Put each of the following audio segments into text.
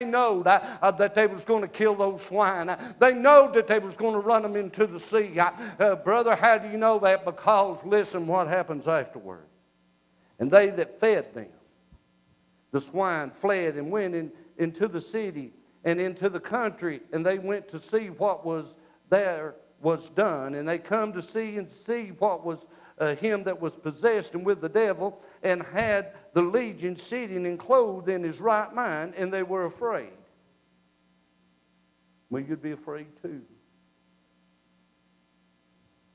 know that they was going to kill those swine. They know that they was going to run them into the sea. Brother, how do you know that? Because listen what happens afterward. And they that fed them, the swine, fled and went into the city and into the country, and they went to see what was there was done. And they come to see what was him that was possessed and with the devil, and had the legion sitting and clothed in his right mind, and they were afraid. Well, you'd be afraid too.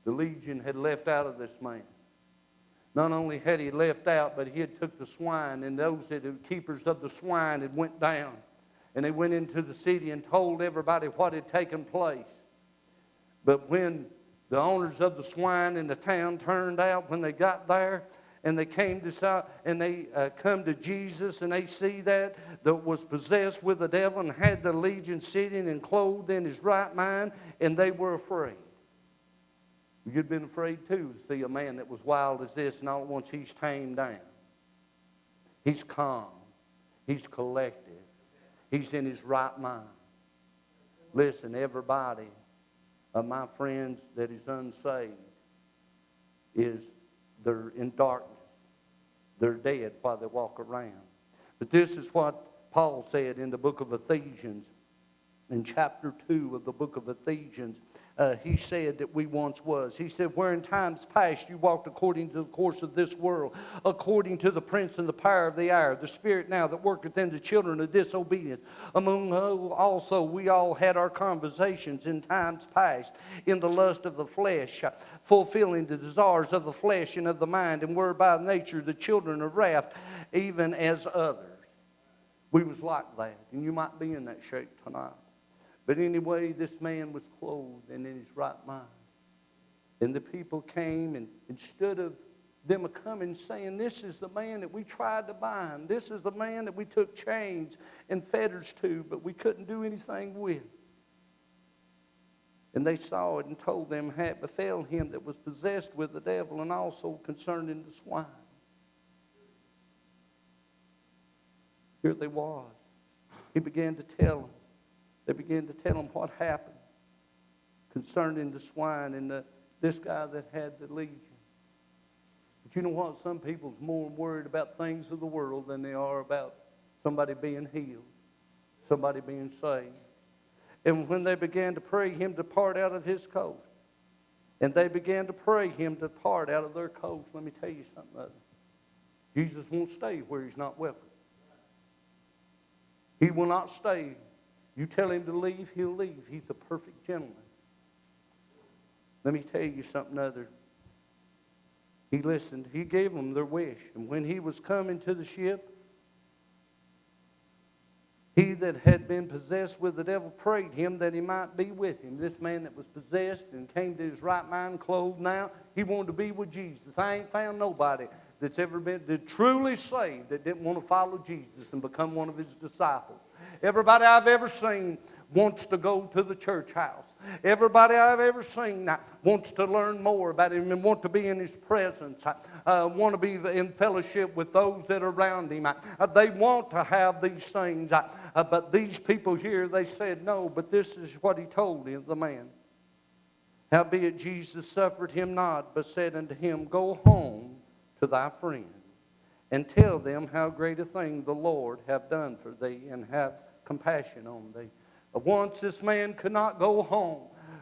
The legion had left out of this man. Not only had he left out, but he had took the swine, and those that were keepers of the swine had went down. And they went into the city and told everybody what had taken place. But when the owners of the swine in the town turned out, when they got there, and they came to and they come to Jesus, and they see that was possessed with the devil and had the legion sitting and clothed in his right mind, and they were afraid. You'd been afraid too to see a man that was wild as this, and all at once he's tamed down. He's calm. He's collected. He's in his right mind. Listen, everybody of my friends that is unsaved they're in darkness. They're dead while they walk around. But this is what Paul said in the book of Ephesians, in chapter 2 of the book of Ephesians. He said that we once was. He said, where in times past you walked according to the course of this world, according to the prince and the power of the air, the spirit now that worketh in the children of disobedience, among whom also we all had our conversations in times past, in the lust of the flesh, fulfilling the desires of the flesh and of the mind, and were by nature the children of wrath, even as others. We was like that, and you might be in that shape tonight. But anyway, this man was clothed and in his right mind. And the people came, and instead of them coming saying, this is the man that we tried to bind. This is the man that we took chains and fetters to, but we couldn't do anything with. And they saw it and told them how it befell him that was possessed with the devil, and also concerning the swine. Here they was. He began to tell them. They began to tell him what happened concerning the swine and this guy that had the legion. But you know what? Some people's more worried about things of the world than they are about somebody being healed, somebody being saved. And when they began to pray him to depart out of his coast, and they began to pray him to depart out of their coast, let me tell you something other. Jesus won't stay where he's not welcome. He will not stay. You tell him to leave, he'll leave. He's a perfect gentleman. Let me tell you something other. He listened. He gave them their wish. And when he was coming to the ship, he that had been possessed with the devil prayed him that he might be with him. This man that was possessed and came to his right mind, clothed now, he wanted to be with Jesus. I ain't found nobody that's ever been truly saved that didn't want to follow Jesus and become one of his disciples. Everybody I've ever seen wants to go to the church house. Everybody I've ever seen wants to learn more about him and want to be in his presence. Want to be in fellowship with those that are around him. They want to have these things. But these people here, they said no. But this is what he told him, the man. Howbeit Jesus suffered him not, but said unto him, go home to thy friends, and tell them how great a thing the Lord hath done for thee, and have compassion on thee. Once this man could not go home.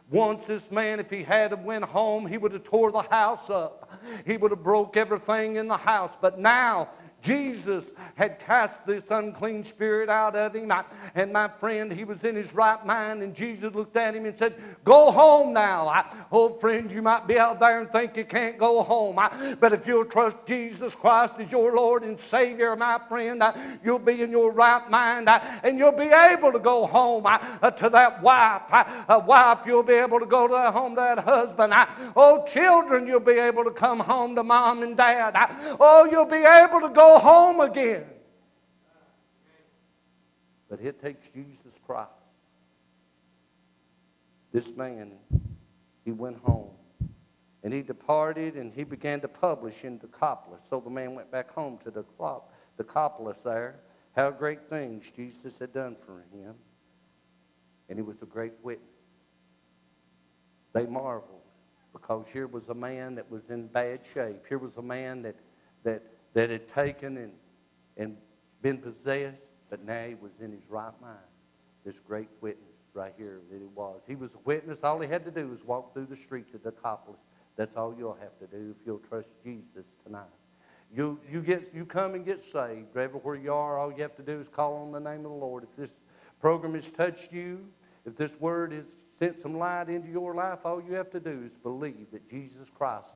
Once this man, if he had went home, he would have tore the house up. He would have broke everything in the house. But now Jesus had cast this unclean spirit out of him. And my friend, he was in his right mind, and Jesus looked at him and said, go home now. Oh, friend, you might be out there and think you can't go home. But if you'll trust Jesus Christ as your Lord and Savior, my friend, you'll be in your right mind, and you'll be able to go home to that wife. Wife, you'll be able to go to that home to that husband. Oh, children, you'll be able to come home to mom and dad. Oh, you'll be able to go home again. But it takes Jesus Christ. This man, he went home. And he departed, and he began to publish in Decapolis. So the man went back home to Decapolis there. how great things Jesus had done for him. And he was a great witness. They marveled because here was a man that was in bad shape. Here was a man that had taken and been possessed, but now he was in his right mind. This great witness right here that he was. He was a witness. All he had to do was walk through the streets of Decapolis. That's all you'll have to do if you'll trust Jesus tonight. You come and get saved. Everywhere you are, all you have to do is call on the name of the Lord. If this program has touched you, if this word has sent some light into your life, all you have to do is believe that Jesus Christ